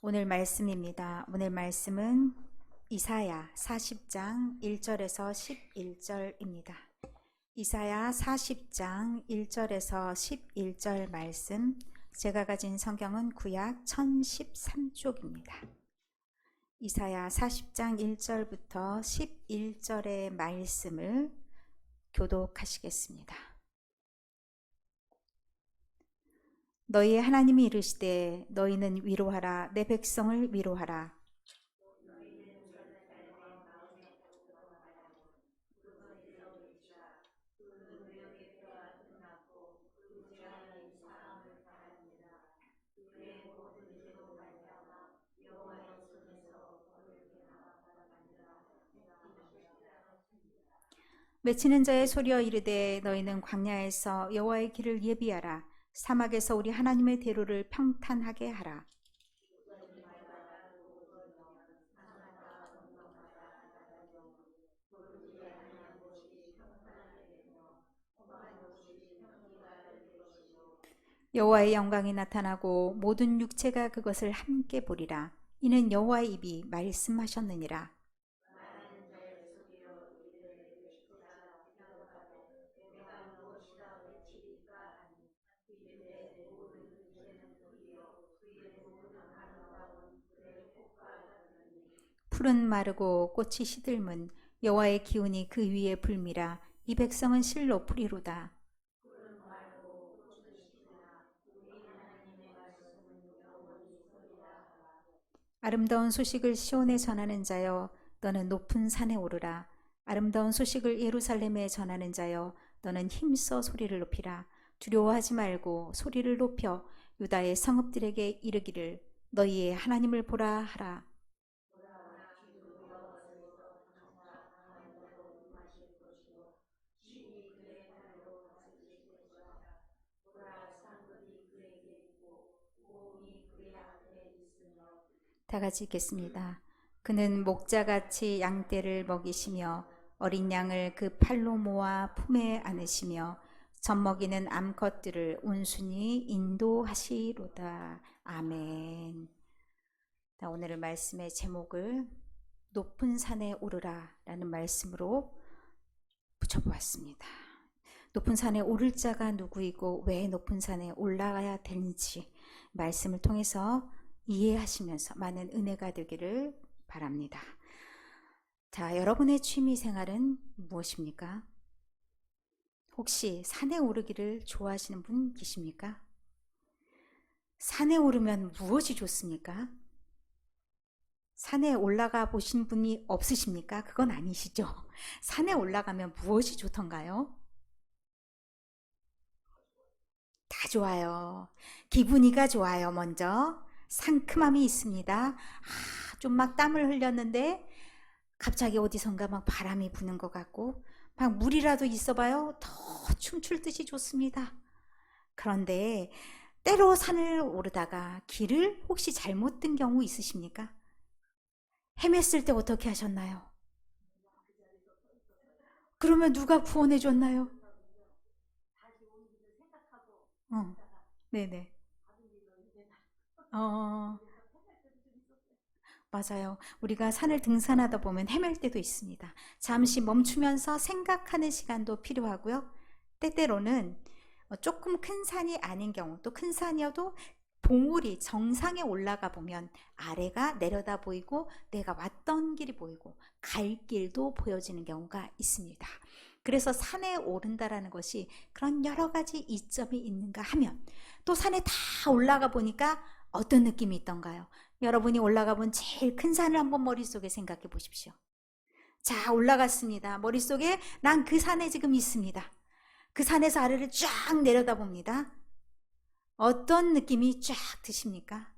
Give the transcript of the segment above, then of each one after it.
오늘 말씀입니다. 오늘 말씀은 이사야 40장 1절에서 11절입니다. 이사야 40장 1절에서 11절 말씀, 제가 가진 성경은 구약 1013쪽입니다. 이사야 40장 1절부터 11절의 말씀을 교독하시겠습니다. 너희의 하나님이 이르시되 너희는 위로하라, 내 백성을 위로하라. 외치는 자의 소리여 이르되 너희는 광야에서 여호와의 길을 예비하라, 사막에서 우리 하나님의 대로를 평탄하게 하라. 여호와의 영광이 나타나고 모든 육체가 그것을 함께 보리라. 이는 여호와의 입이 말씀하셨느니라. 풀은 마르고 꽃이 시들면 여호와의 기운이 그 위에 불미라. 이 백성은 실로 풀이로다. 아름다운 소식을 시온에 전하는 자여, 너는 높은 산에 오르라. 아름다운 소식을 예루살렘에 전하는 자여, 너는 힘써 소리를 높이라. 두려워하지 말고 소리를 높여 유다의 성읍들에게 이르기를 너희의 하나님을 보라 하라. 다 같이 읽겠습니다. 그는 목자같이 양떼를 먹이시며 어린 양을 그 팔로 모아 품에 안으시며 젖먹이는 암컷들을 온순히 인도하시로다. 아멘. 오늘 말씀의 제목을 높은 산에 오르라 라는 말씀으로 붙여보았습니다. 높은 산에 오를 자가 누구이고 왜 높은 산에 올라가야 되는지 말씀을 통해서 이해하시면서 많은 은혜가 되기를 바랍니다. 자, 여러분의 취미 생활은 무엇입니까? 혹시 산에 오르기를 좋아하시는 분 계십니까? 산에 오르면 무엇이 좋습니까? 산에 올라가 보신 분이 없으십니까? 그건 아니시죠? 산에 올라가면 무엇이 좋던가요? 다 좋아요. 기분이가 좋아요. 먼저 상큼함이 있습니다. 좀 막 땀을 흘렸는데 갑자기 어디선가 막 바람이 부는 것 같고 막 물이라도 있어봐요. 더 춤출 듯이 좋습니다. 그런데 때로 산을 오르다가 길을 혹시 잘못 든 경우 있으십니까? 헤맸을 때 어떻게 하셨나요? 그러면 누가 구원해 줬나요? 네네. 맞아요. 우리가 산을 등산하다 보면 헤맬 때도 있습니다. 잠시 멈추면서 생각하는 시간도 필요하고요. 때때로는 조금 큰 산이 아닌 경우, 또 큰 산이어도 봉우리 정상에 올라가 보면 아래가 내려다 보이고 내가 왔던 길이 보이고 갈 길도 보여지는 경우가 있습니다. 그래서 산에 오른다라는 것이 그런 여러 가지 이점이 있는가 하면, 또 산에 다 올라가 보니까 어떤 느낌이 있던가요? 여러분이 올라가 본 제일 큰 산을 한번 머릿속에 생각해 보십시오. 자, 올라갔습니다. 머릿속에 난 그 산에 지금 있습니다. 그 산에서 아래를 쫙 내려다 봅니다. 어떤 느낌이 쫙 드십니까?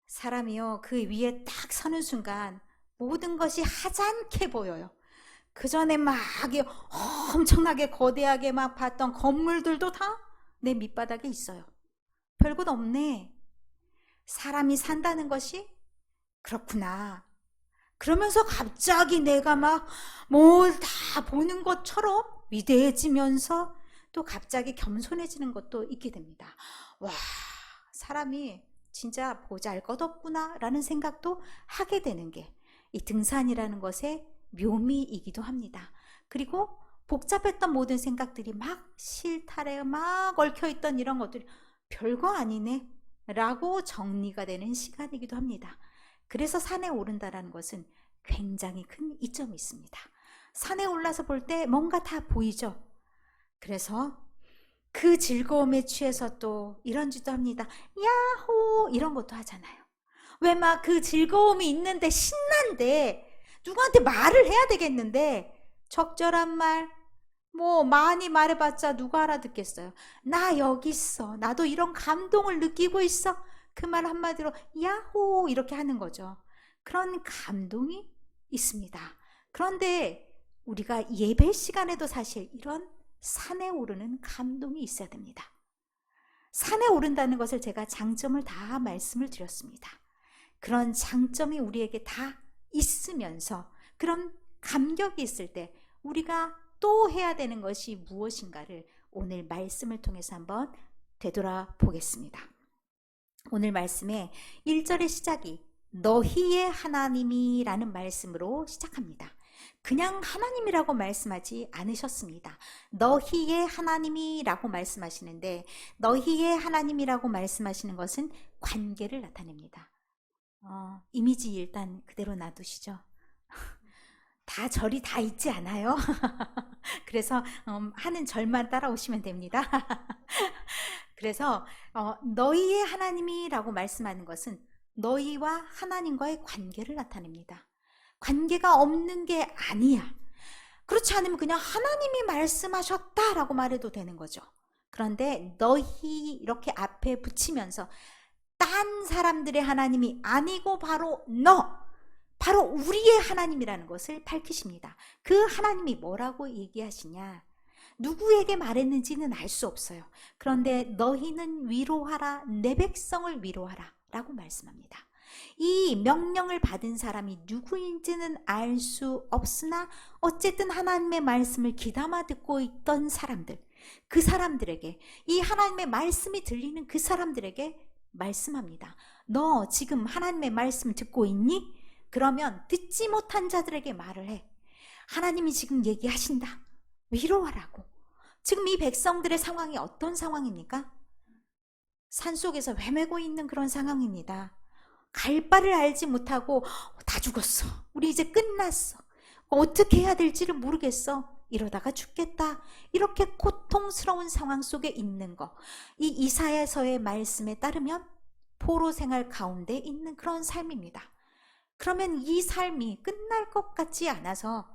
사람이요, 그 위에 딱 서는 순간 모든 것이 하찮게 보여요. 그 전에 막 엄청나게 거대하게 막 봤던 건물들도 다 내 밑바닥에 있어요. 별것 없네. 사람이 산다는 것이 그렇구나. 그러면서 갑자기 내가 막 뭘 다 보는 것처럼 위대해지면서 또 갑자기 겸손해지는 것도 있게 됩니다. 와, 사람이 진짜 보잘것없구나 라는 생각도 하게 되는 게 이 등산이라는 것의 묘미이기도 합니다. 그리고 복잡했던 모든 생각들이 막 실타래에 막 얽혀있던 이런 것들이 별거 아니네 라고 정리가 되는 시간이기도 합니다. 그래서 산에 오른다라는 것은 굉장히 큰 이점이 있습니다. 산에 올라서 볼 때 뭔가 다 보이죠. 그래서 그 즐거움에 취해서 또 이런 짓도 합니다. 야호 이런 것도 하잖아요. 왜 막 그 즐거움이 있는데 신난데 누구한테 말을 해야 되겠는데 적절한 말 뭐 많이 말해봤자 누가 알아듣겠어요. 나 여기 있어. 나도 이런 감동을 느끼고 있어. 그 말 한마디로 야호 이렇게 하는 거죠. 그런 감동이 있습니다. 그런데 우리가 예배 시간에도 사실 이런 산에 오르는 감동이 있어야 됩니다. 산에 오른다는 것을 제가 장점을 다 말씀을 드렸습니다. 그런 장점이 우리에게 다 있으면서 그런 감격이 있을 때 우리가 또 해야 되는 것이 무엇인가를 오늘 말씀을 통해서 한번 되돌아보겠습니다. 오늘 말씀의 1절의 시작이 너희의 하나님이 라는 말씀으로 시작합니다. 그냥 하나님이라고 말씀하지 않으셨습니다. 너희의 하나님이 라고 말씀하시는데 너희의 하나님이라고 말씀하시는 것은 관계를 나타냅니다. 이미지 일단 그대로 놔두시죠. 다 절이 다 있지 않아요? 그래서 하는 절만 따라오시면 됩니다. 그래서 너희의 하나님이라고 말씀하는 것은 너희와 하나님과의 관계를 나타냅니다. 관계가 없는 게 아니야. 그렇지 않으면 그냥 하나님이 말씀하셨다라고 말해도 되는 거죠. 그런데 너희 이렇게 앞에 붙이면서 딴 사람들의 하나님이 아니고 바로 바로 우리의 하나님이라는 것을 밝히십니다. 그 하나님이 뭐라고 얘기하시냐? 누구에게 말했는지는 알 수 없어요. 그런데 너희는 위로하라, 내 백성을 위로하라 라고 말씀합니다. 이 명령을 받은 사람이 누구인지는 알 수 없으나 어쨌든 하나님의 말씀을 귀담아 듣고 있던 사람들, 그 사람들에게, 이 하나님의 말씀이 들리는 그 사람들에게 말씀합니다. 너 지금 하나님의 말씀 듣고 있니? 그러면 듣지 못한 자들에게 말을 해. 하나님이 지금 얘기하신다. 위로하라고. 지금 이 백성들의 상황이 어떤 상황입니까? 산속에서 헤매고 있는 그런 상황입니다. 갈 바를 알지 못하고 다 죽었어. 우리 이제 끝났어. 어떻게 해야 될지를 모르겠어. 이러다가 죽겠다. 이렇게 고통스러운 상황 속에 있는 거. 이 이사야서의 말씀에 따르면 포로 생활 가운데 있는 그런 삶입니다. 그러면 이 삶이 끝날 것 같지 않아서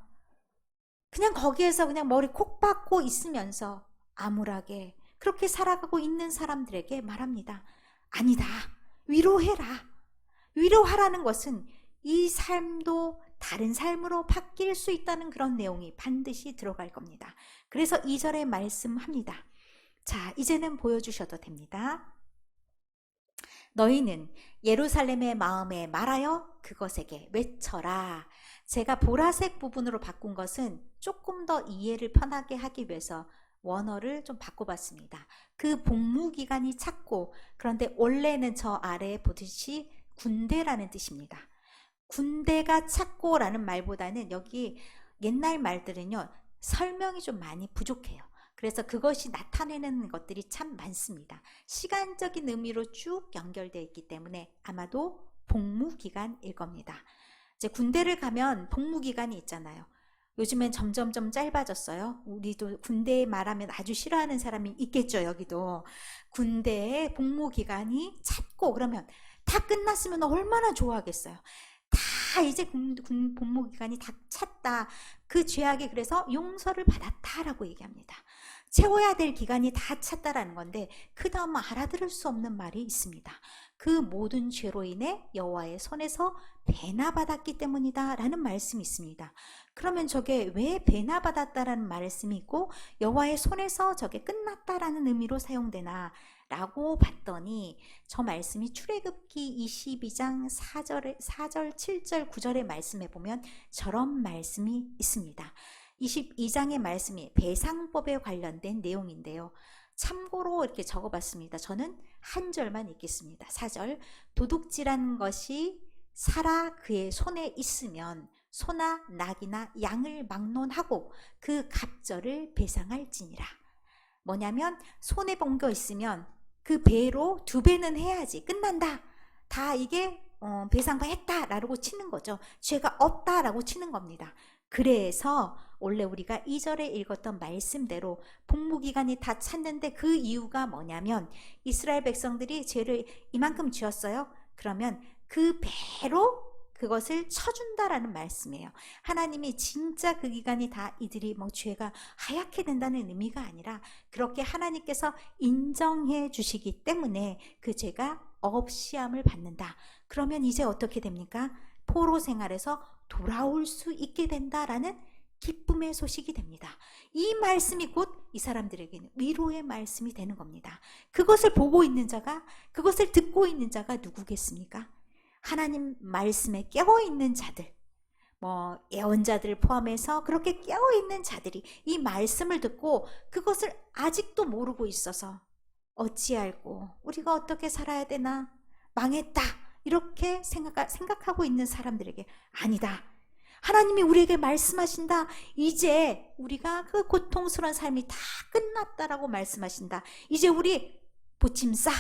그냥 거기에서 그냥 머리 콕 박고 있으면서 암울하게 그렇게 살아가고 있는 사람들에게 말합니다. 아니다. 위로해라. 위로하라는 것은 이 삶도 다른 삶으로 바뀔 수 있다는 그런 내용이 반드시 들어갈 겁니다. 그래서 2절에 말씀합니다. 자, 이제는 보여주셔도 됩니다. 너희는 예루살렘의 마음에 말하여 그것에게 외쳐라. 제가 보라색 부분으로 바꾼 것은 조금 더 이해를 편하게 하기 위해서 원어를 좀 바꿔봤습니다. 그 복무기간이 찼고, 그런데 원래는 저 아래에 보듯이 군대라는 뜻입니다. 군대가 찼고 라는 말보다는 여기 옛날 말들은요, 설명이 좀 많이 부족해요. 그래서 그것이 나타내는 것들이 참 많습니다. 시간적인 의미로 쭉 연결되어 있기 때문에 아마도 복무기간일 겁니다. 이제 군대를 가면 복무기간이 있잖아요. 요즘엔 점점점 짧아졌어요. 우리도 군대 말하면 아주 싫어하는 사람이 있겠죠. 여기도 군대의 복무기간이 찼고 그러면 다 끝났으면 얼마나 좋아하겠어요. 다 이제 복무기간이 다 찼다. 그 죄악이 그래서 용서를 받았다라고 얘기합니다. 채워야 될 기간이 다 찼다라는 건데 그 다음 알아들을 수 없는 말이 있습니다. 그 모든 죄로 인해 여호와의 손에서 배나받았기 때문이다 라는 말씀이 있습니다. 그러면 저게 왜 배나받았다라는 말씀이 있고 여호와의 손에서 저게 끝났다라는 의미로 사용되나 라고 봤더니 저 말씀이 출애굽기 22장 4절, 7절, 9절의 말씀에 보면 저런 말씀이 있습니다. 22장의 말씀이 배상법에 관련된 내용인데요. 참고로 이렇게 적어봤습니다. 저는 한 절만 읽겠습니다. 4절. 도둑질한 것이 살아 그의 손에 있으면 소나 낙이나 양을 막론하고 그 갑절을 배상할지니라. 뭐냐면 손해 본 거 있으면 그 배로 2배는 해야지. 끝난다. 다 이게 배상했다라고 치는 거죠. 죄가 없다라고 치는 겁니다. 그래서 원래 우리가 2절에 읽었던 말씀대로 복무기간이 다 찼는데 그 이유가 뭐냐면 이스라엘 백성들이 죄를 이만큼 지었어요. 그러면 그 배로 그것을 쳐준다라는 말씀이에요. 하나님이 진짜 그 기간이 다 이들이 죄가 하얗게 된다는 의미가 아니라 그렇게 하나님께서 인정해 주시기 때문에 그 죄가 없이함을 받는다. 그러면 이제 어떻게 됩니까? 포로 생활에서 돌아올 수 있게 된다라는 기쁨의 소식이 됩니다. 이 말씀이 곧 이 사람들에게는 위로의 말씀이 되는 겁니다. 그것을 보고 있는 자가, 그것을 듣고 있는 자가 누구겠습니까? 하나님 말씀에 깨어있는 자들, 예언자들을 포함해서 그렇게 깨어있는 자들이 이 말씀을 듣고 그것을 아직도 모르고 있어서 어찌할꼬 우리가 어떻게 살아야 되나, 망했다 이렇게 생각하고 있는 사람들에게 아니다. 하나님이 우리에게 말씀하신다. 이제 우리가 그 고통스러운 삶이 다 끝났다라고 말씀하신다. 이제 우리 보침 싸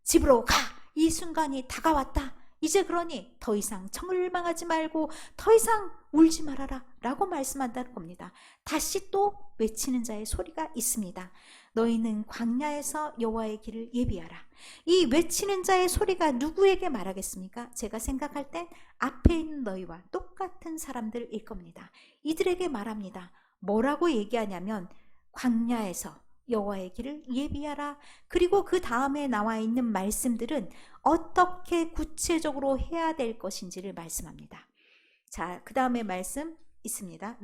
집으로 가. 이 순간이 다가왔다. 이제 그러니 더 이상 절망하지 말고 더 이상 울지 말아라 라고 말씀한다는 겁니다. 다시 또 외치는 자의 소리가 있습니다. 너희는 광야에서 여호와의 길을 예비하라. 이 외치는 자의 소리가 누구에게 말하겠습니까? 제가 생각할 땐 앞에 있는 너희와 똑같은 사람들일 겁니다. 이들에게 말합니다. 뭐라고 얘기하냐면 광야에서 여호와의 길을 예비하라. 그리고 그 다음에 나와 있는 말씀들은 어떻게 구체적으로 해야 될 것인지를 말씀합니다. 자, 그 다음에 말씀 있습니다.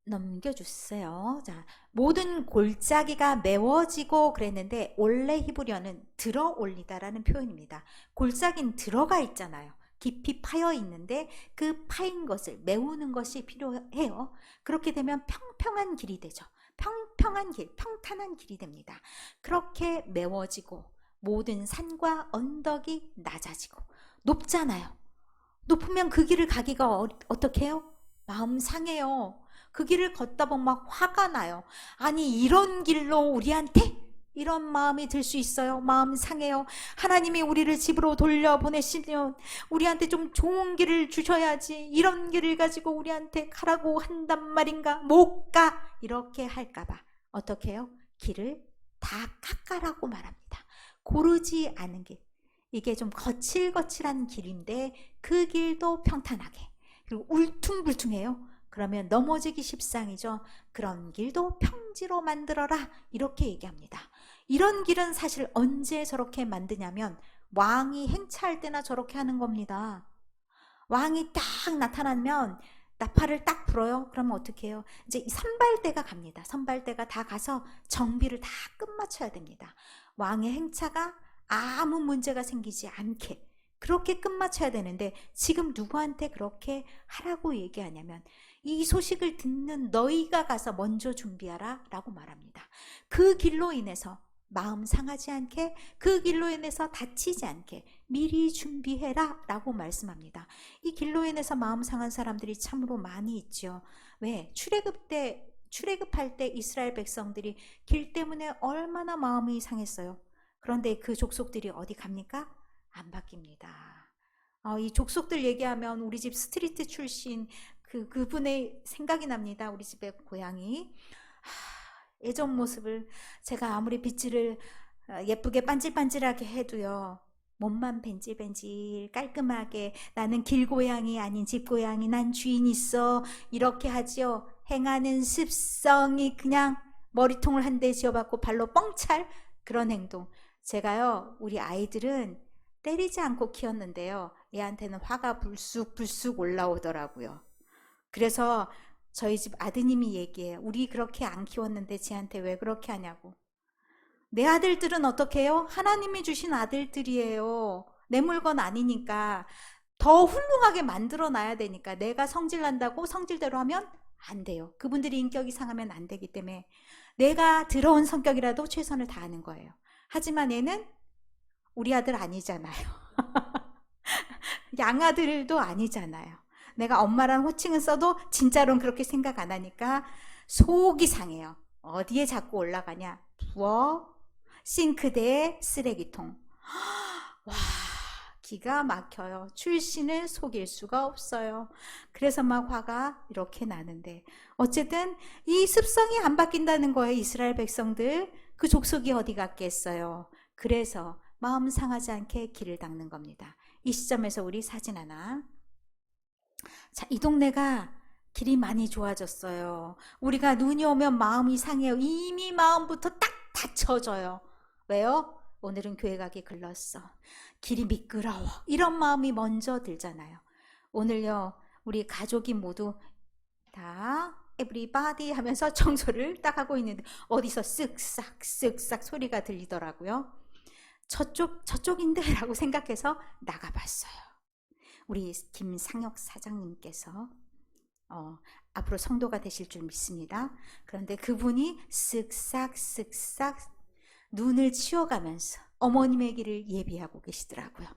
넘겨주세요. 자, 모든 골짜기가 메워지고 그랬는데 원래 히브리어는 들어 올리다라는 표현입니다. 골짜기는 들어가 있잖아요. 깊이 파여 있는데 그 파인 것을 메우는 것이 필요해요. 그렇게 되면 평평한 길이 되죠. 평평한 길, 평탄한 길이 됩니다. 그렇게 메워지고 모든 산과 언덕이 낮아지고 높잖아요. 높으면 그 길을 가기가 어떻게 해요? 마음 상해요. 그 길을 걷다 보면 막 화가 나요. 아니 이런 길로 우리한테 이런 마음이 들 수 있어요. 마음 상해요. 하나님이 우리를 집으로 돌려보내시면 우리한테 좀 좋은 길을 주셔야지. 이런 길을 가지고 우리한테 가라고 한단 말인가? 못 가. 이렇게 할까봐 어떻게 해요? 길을 다 깎아라고 말합니다. 고르지 않은 길. 이게 좀 거칠거칠한 길인데 그 길도 평탄하게. 그리고 울퉁불퉁해요. 그러면 넘어지기 십상이죠. 그런 길도 평지로 만들어라. 이렇게 얘기합니다. 이런 길은 사실 언제 저렇게 만드냐면 왕이 행차할 때나 저렇게 하는 겁니다. 왕이 딱 나타나면 나팔을 딱 불어요. 그러면 어떻게 해요? 이제 선발대가 갑니다. 선발대가 다 가서 정비를 다 끝마쳐야 됩니다. 왕의 행차가 아무 문제가 생기지 않게 그렇게 끝마쳐야 되는데 지금 누구한테 그렇게 하라고 얘기하냐면 이 소식을 듣는 너희가 가서 먼저 준비하라 라고 말합니다. 그 길로 인해서 마음 상하지 않게, 그 길로 인해서 다치지 않게 미리 준비해라 라고 말씀합니다. 이 길로 인해서 마음 상한 사람들이 참으로 많이 있죠. 왜? 출애굽할 때 이스라엘 백성들이 길 때문에 얼마나 마음이 상했어요. 그런데 그 족속들이 어디 갑니까? 안 바뀝니다. 이 족속들 얘기하면 우리 집 스트리트 출신 그분의 생각이 납니다. 우리 집의 고양이. 예전 모습을 제가 아무리 빗질을 예쁘게 반질반질하게 해도요. 몸만 벤질벤질 깔끔하게 나는 길고양이 아닌 집고양이 난 주인 있어 이렇게 하지요. 행하는 습성이 그냥 머리통을 한 대 지어받고 발로 뻥찰 그런 행동. 제가요 우리 아이들은 때리지 않고 키웠는데요. 얘한테는 화가 불쑥불쑥 올라오더라고요. 그래서 저희 집 아드님이 얘기해요. 우리 그렇게 안 키웠는데 쟤한테 왜 그렇게 하냐고. 내 아들들은 어떻게 해요? 하나님이 주신 아들들이에요. 내 물건 아니니까 더 훌륭하게 만들어 놔야 되니까 내가 성질난다고 성질대로 하면 안 돼요. 그분들이 인격이 상하면 안 되기 때문에 내가 더러운 성격이라도 최선을 다하는 거예요. 하지만 얘는 우리 아들 아니잖아요. 양아들도 아니잖아요. 내가 엄마라는 호칭은 써도 진짜로는 그렇게 생각 안 하니까 속이 상해요. 어디에 자꾸 올라가냐? 부엌, 싱크대, 쓰레기통. 와, 기가 막혀요. 출신을 속일 수가 없어요. 그래서 막 화가 이렇게 나는데, 어쨌든 이 습성이 안 바뀐다는 거예요. 이스라엘 백성들. 그 족속이 어디 갔겠어요. 그래서 마음 상하지 않게 길을 닦는 겁니다. 이 시점에서 우리 사진 하나. 자, 이 동네가 길이 많이 좋아졌어요. 우리가 눈이 오면 마음이 상해요. 이미 마음부터 딱 닫혀져요. 왜요? 오늘은 교회 가기 글렀어. 길이 미끄러워. 이런 마음이 먼저 들잖아요. 오늘요, 우리 가족이 모두 다 everybody 하면서 청소를 딱 하고 있는데 어디서 쓱싹 소리가 들리더라고요. 저쪽인데 라고 생각해서 나가봤어요. 우리 김상혁 사장님께서 앞으로 성도가 되실 줄 믿습니다. 그런데 그분이 쓱싹 눈을 치워가면서 어머님의 길을 예비하고 계시더라고요.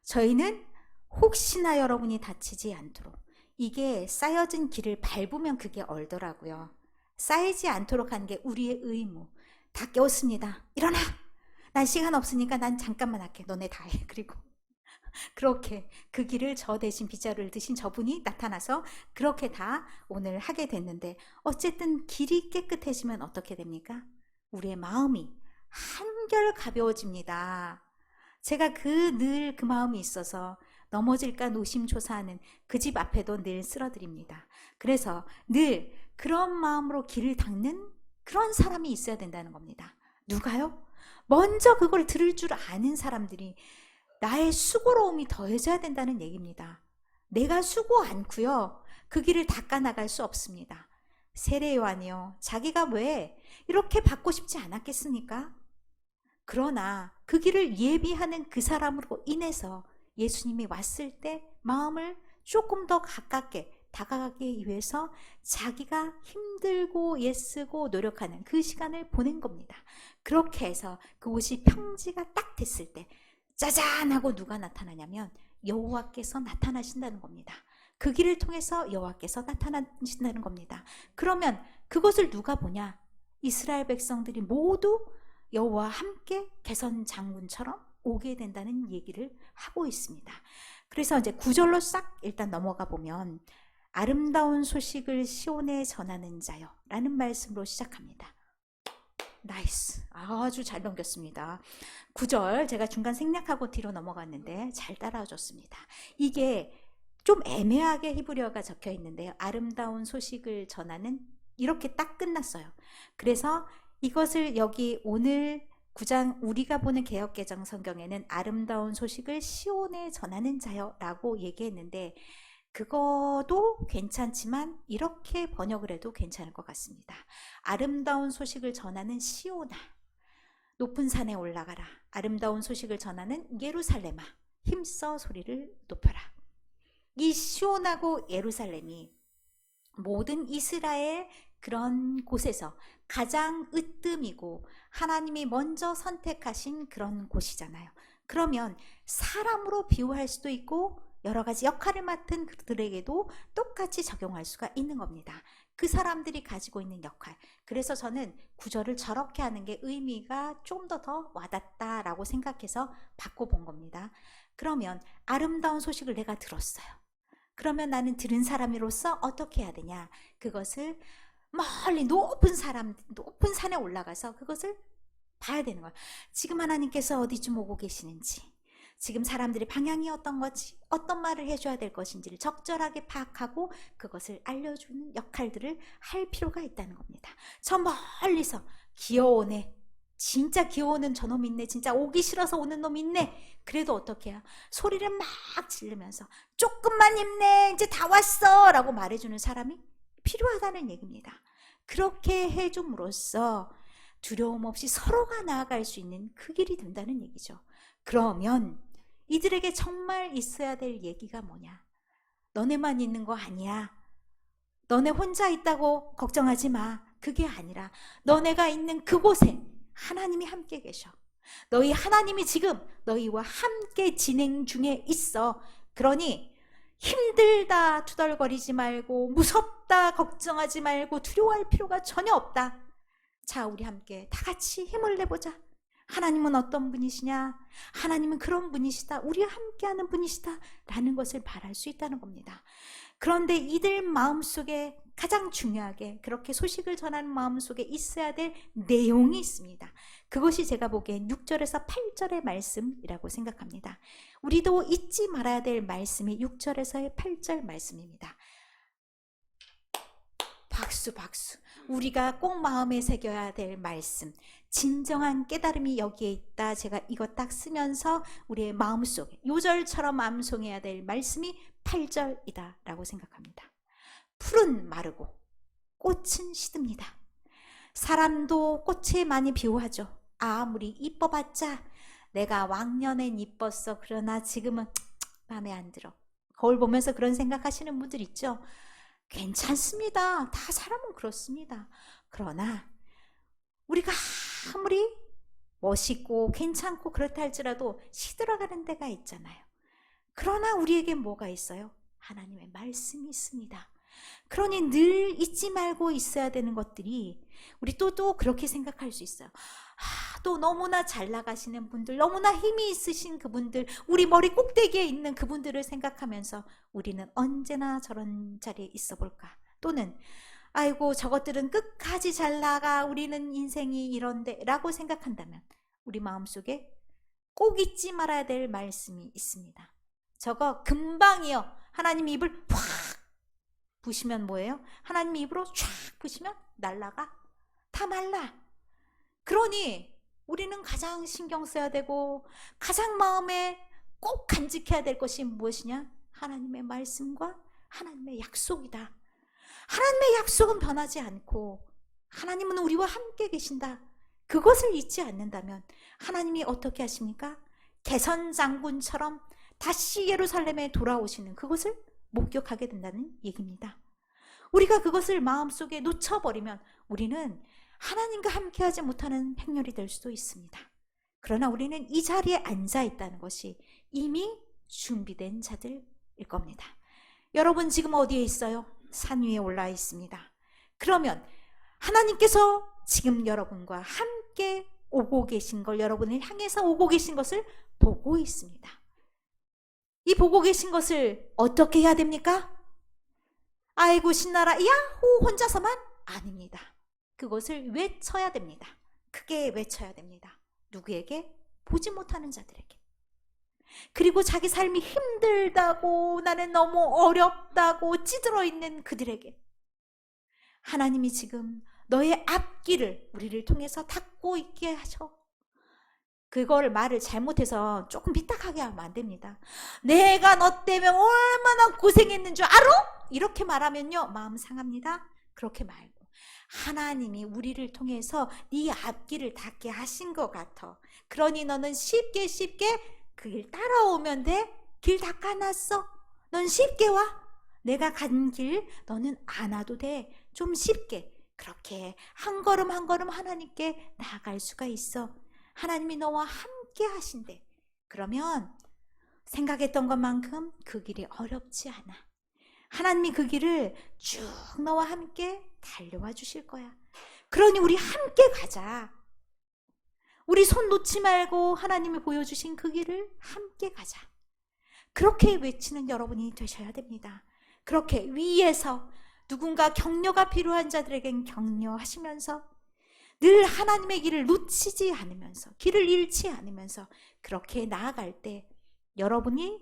저희는 혹시나 여러분이 다치지 않도록, 이게 쌓여진 길을 밟으면 그게 얼더라고요. 쌓이지 않도록 하는 게 우리의 의무. 다 깨웠습니다. 일어나! 난 시간 없으니까 난 잠깐만 할게. 너네 다 해. 그리고 그렇게 그 길을 저 대신 빗자루를 드신 저분이 나타나서 그렇게 다 오늘 하게 됐는데, 어쨌든 길이 깨끗해지면 어떻게 됩니까? 우리의 마음이 한결 가벼워집니다. 제가 늘 그 마음이 있어서 넘어질까 노심초사하는 그 집 앞에도 늘 쓸어드립니다. 그래서 늘 그런 마음으로 길을 닦는 그런 사람이 있어야 된다는 겁니다. 누가요? 먼저 그걸 들을 줄 아는 사람들이 나의 수고로움이 더해져야 된다는 얘기입니다. 내가 수고 않고요, 그 길을 닦아 나갈 수 없습니다. 세례 요한이요, 자기가 왜 이렇게 받고 싶지 않았겠습니까? 그러나 그 길을 예비하는 그 사람으로 인해서 예수님이 왔을 때 마음을 조금 더 가깝게 다가가기 위해서 자기가 힘들고 애쓰고 노력하는 그 시간을 보낸 겁니다. 그렇게 해서 그곳이 평지가 딱 됐을 때 짜잔 하고 누가 나타나냐면 여호와께서 나타나신다는 겁니다. 그 길을 통해서 여호와께서 나타나신다는 겁니다. 그러면 그것을 누가 보냐? 이스라엘 백성들이 모두 여호와와 함께 개선 장군처럼 오게 된다는 얘기를 하고 있습니다. 그래서 이제 9절로 싹 일단 넘어가 보면 아름다운 소식을 시온에 전하는 자여 라는 말씀으로 시작합니다. 나이스. 아주 잘 넘겼습니다. 9절 제가 중간 생략하고 뒤로 넘어갔는데 잘 따라줬습니다. 이게 좀 애매하게 히브리어가 적혀 있는데요. 아름다운 소식을 전하는, 이렇게 딱 끝났어요. 그래서 이것을 여기 오늘 9장 우리가 보는 개역개정 성경에는 아름다운 소식을 시온에 전하는 자여 라고 얘기했는데, 그거도 괜찮지만 이렇게 번역을 해도 괜찮을 것 같습니다. 아름다운 소식을 전하는 시온아, 높은 산에 올라가라. 아름다운 소식을 전하는 예루살렘아, 힘써 소리를 높여라. 이 시온하고 예루살렘이 모든 이스라엘 그런 곳에서 가장 으뜸이고 하나님이 먼저 선택하신 그런 곳이잖아요. 그러면 사람으로 비유할 수도 있고 여러 가지 역할을 맡은 그들에게도 똑같이 적용할 수가 있는 겁니다. 그 사람들이 가지고 있는 역할. 그래서 저는 구절을 저렇게 하는 게 의미가 좀 더 와닿다라고 생각해서 바꿔본 겁니다. 그러면 아름다운 소식을 내가 들었어요. 그러면 나는 들은 사람으로서 어떻게 해야 되냐? 그것을 멀리 높은 산에 올라가서 그것을 봐야 되는 거예요. 지금 하나님께서 어디쯤 오고 계시는지, 지금 사람들의 방향이 어떤 건지, 어떤 말을 해줘야 될 것인지를 적절하게 파악하고 그것을 알려주는 역할들을 할 필요가 있다는 겁니다. 저 멀리서 귀여우네, 진짜 귀여우는 저놈 있네, 진짜 오기 싫어서 오는 놈 있네, 그래도 어떻게 해요? 소리를 막 지르면서 조금만 힘내, 이제 다 왔어 라고 말해주는 사람이 필요하다는 얘기입니다. 그렇게 해줌으로써 두려움 없이 서로가 나아갈 수 있는 그 길이 된다는 얘기죠. 그러면 이들에게 정말 있어야 될 얘기가 뭐냐? 너네만 있는 거 아니야. 너네 혼자 있다고 걱정하지 마. 그게 아니라 너네가 있는 그곳에 하나님이 함께 계셔. 너희 하나님이 지금 너희와 함께 진행 중에 있어. 그러니 힘들다 투덜거리지 말고, 무섭다 걱정하지 말고, 두려워할 필요가 전혀 없다. 자, 우리 함께 다 같이 힘을 내보자. 하나님은 어떤 분이시냐? 하나님은 그런 분이시다. 우리와 함께하는 분이시다. 라는 것을 말할 수 있다는 겁니다. 그런데 이들 마음속에 가장 중요하게 그렇게 소식을 전하는 마음속에 있어야 될 내용이 있습니다. 그것이 제가 보기엔 6절에서 8절의 말씀이라고 생각합니다. 우리도 잊지 말아야 될 말씀이 6절에서의 8절 말씀입니다. 박수 박수. 우리가 꼭 마음에 새겨야 될 말씀, 진정한 깨달음이 여기에 있다. 제가 이거 딱 쓰면서 우리의 마음속에 요절처럼 암송해야 될 말씀이 8절이다 라고 생각합니다. 풀은 마르고 꽃은 시듭니다. 사람도 꽃에 많이 비유하죠. 아무리 이뻐봤자 내가 왕년엔 이뻤어. 그러나 지금은 마음에 안 들어. 거울 보면서 그런 생각하시는 분들 있죠. 괜찮습니다. 다 사람은 그렇습니다. 그러나 우리가 아무리 멋있고 괜찮고 그렇다 할지라도 시들어가는 데가 있잖아요. 그러나 우리에게 뭐가 있어요? 하나님의 말씀이 있습니다. 그러니 늘 잊지 말고 있어야 되는 것들이, 우리 또 그렇게 생각할 수 있어요. 또 너무나 잘 나가시는 분들, 너무나 힘이 있으신 그분들, 우리 머리 꼭대기에 있는 그분들을 생각하면서 우리는 언제나 저런 자리에 있어 볼까? 또는 아이고 저것들은 끝까지 잘 나가, 우리는 인생이 이런데 라고 생각한다면 우리 마음속에 꼭 잊지 말아야 될 말씀이 있습니다. 저거 금방이요. 하나님 입을 확 부시면 뭐예요? 하나님 입으로 쫙 부시면 날라가. 다 말라. 그러니 우리는 가장 신경 써야 되고 가장 마음에 꼭 간직해야 될 것이 무엇이냐? 하나님의 말씀과 하나님의 약속이다. 하나님의 약속은 변하지 않고 하나님은 우리와 함께 계신다. 그것을 잊지 않는다면 하나님이 어떻게 하십니까? 개선장군처럼 다시 예루살렘에 돌아오시는 그것을 목격하게 된다는 얘기입니다. 우리가 그것을 마음속에 놓쳐버리면 우리는 하나님과 함께하지 못하는 행렬이 될 수도 있습니다. 그러나 우리는 이 자리에 앉아 있다는 것이 이미 준비된 자들일 겁니다. 여러분 지금 어디에 있어요? 산 위에 올라 있습니다. 그러면 하나님께서 지금 여러분과 함께 오고 계신 걸, 여러분을 향해서 오고 계신 것을 보고 있습니다. 이 보고 계신 것을 어떻게 해야 됩니까? 아이고 신나라 야호 혼자서만? 아닙니다. 그것을 외쳐야 됩니다. 크게 외쳐야 됩니다. 누구에게? 보지 못하는 자들에게. 그리고 자기 삶이 힘들다고, 나는 너무 어렵다고 찌들어 있는 그들에게 하나님이 지금 너의 앞길을 우리를 통해서 닫고 있게 하셔. 그걸 말을 잘못해서 조금 삐딱하게 하면 안 됩니다. 내가 너 때문에 얼마나 고생했는 줄 알아? 이렇게 말하면요 마음 상합니다. 그렇게 말고 하나님이 우리를 통해서 네 앞길을 닫게 하신 것 같아. 그러니 너는 쉽게 그 길 따라오면 돼. 길 닦아놨어. 넌 쉽게 와. 내가 간 길 너는 안 와도 돼. 좀 쉽게 그렇게 한 걸음 한 걸음 하나님께 나아갈 수가 있어. 하나님이 너와 함께 하신대. 그러면 생각했던 것만큼 그 길이 어렵지 않아. 하나님이 그 길을 쭉 너와 함께 달려와 주실 거야. 그러니 우리 함께 가자. 우리 손 놓지 말고 하나님이 보여주신 그 길을 함께 가자. 그렇게 외치는 여러분이 되셔야 됩니다. 그렇게 위에서 누군가 격려가 필요한 자들에겐 격려하시면서 늘 하나님의 길을 놓치지 않으면서, 길을 잃지 않으면서 그렇게 나아갈 때 여러분이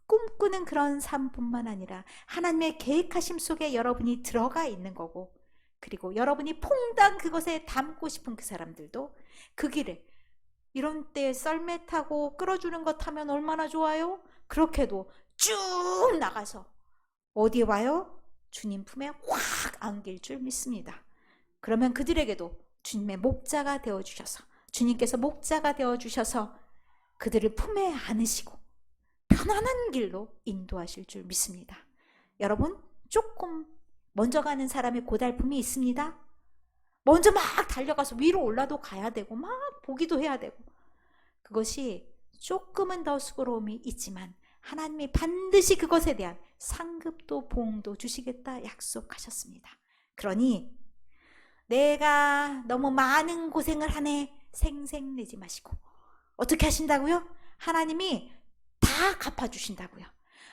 꿈꾸는 그런 삶뿐만 아니라 하나님의 계획하심 속에 여러분이 들어가 있는 거고, 그리고 여러분이 퐁당 그것에 담고 싶은 그 사람들도 그 길에, 이런 때 썰매 타고 끌어주는 것 타면 얼마나 좋아요? 그렇게도 쭉 나가서 어디에 와요? 주님 품에 확 안길 줄 믿습니다. 그러면 그들에게도 주님의 목자가 되어주셔서, 주님께서 목자가 되어주셔서 그들을 품에 안으시고 편안한 길로 인도하실 줄 믿습니다. 여러분 조금 먼저 가는 사람의 고달픔이 있습니다. 먼저 막 달려가서 위로 올라도 가야 되고 막 보기도 해야 되고, 그것이 조금은 더 수고로움이 있지만 하나님이 반드시 그것에 대한 상급도 보응도 주시겠다 약속하셨습니다. 그러니 내가 너무 많은 고생을 하네 생색내지 마시고, 어떻게 하신다고요? 하나님이 다 갚아주신다고요.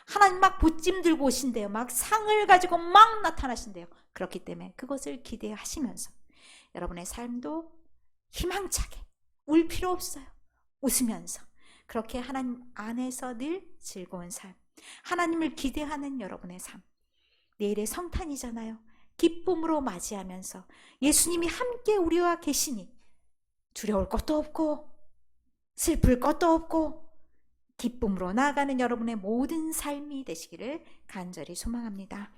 하나님 막 보찜 들고 오신대요. 막 상을 가지고 막 나타나신대요. 그렇기 때문에 그것을 기대하시면서 여러분의 삶도 희망차게 울 필요 없어요. 웃으면서 그렇게 하나님 안에서 늘 즐거운 삶, 하나님을 기대하는 여러분의 삶, 내일의 성탄이잖아요. 기쁨으로 맞이하면서 예수님이 함께 우리와 계시니 두려울 것도 없고 슬플 것도 없고 기쁨으로 나아가는 여러분의 모든 삶이 되시기를 간절히 소망합니다.